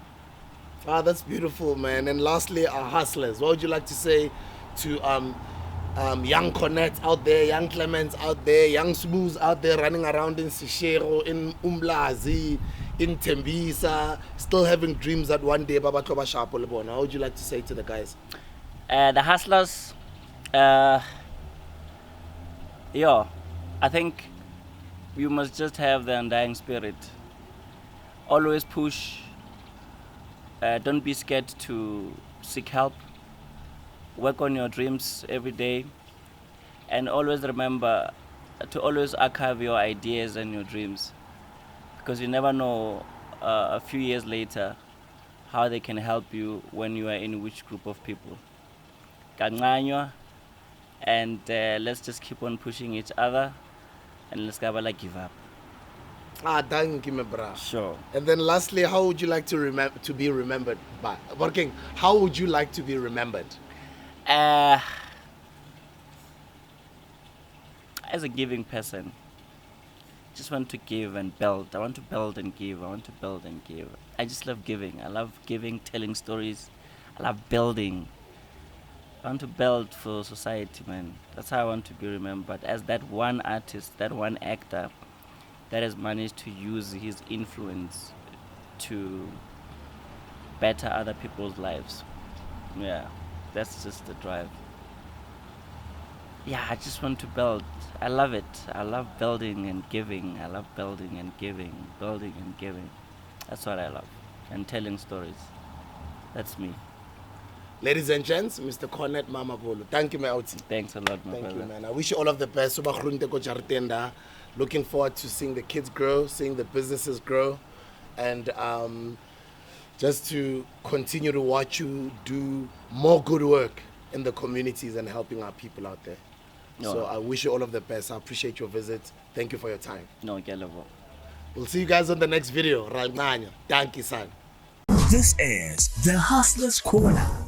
That's beautiful, man. And lastly, our hustlers. What would you like to say to young Cornet out there, young Clements out there, young Smoos out there running around in Sishero, in Umlazi, in Tembisa, still having dreams that one day Baba Toba Shapo Lebona? What would you like to say to the guys? The hustlers, I think you must just have the undying spirit. Always push. Don't be scared to seek help. Work on your dreams every day. And always remember to always archive your ideas and your dreams. Because you never know a few years later how they can help you when you are in which group of people. Kancanywa, and let's just keep on pushing each other, and let's never give up. Thank you, my brother. Sure. And then lastly, how would you like to be remembered by? Working, how would you like to be remembered? As a giving person, just want to give and build. I want to build and give. I want to build and give. I just love giving. I love giving, telling stories. I love building. I want to build for society, man. That's how I want to be remembered, as that one artist, that one actor that has managed to use his influence to better other people's lives. Yeah, that's just the drive. Yeah, I just want to build. I love it. I love building and giving. I love building and giving, building and giving. That's what I love. And telling stories. That's me. Ladies and gents, Mr. Cornet Mamabolo. Thank you, my outie. Thanks a lot, my Thank brother. you, man. I wish you all of the best. Looking forward to seeing the kids grow, seeing the businesses grow, and just to continue to watch you do more good work in the communities and helping our people out there. No. So I wish you all of the best. I appreciate your visit. Thank you for your time. No, Gelavo. We'll see you guys on the next video. Thank you, son. This is the Hustler's Corner.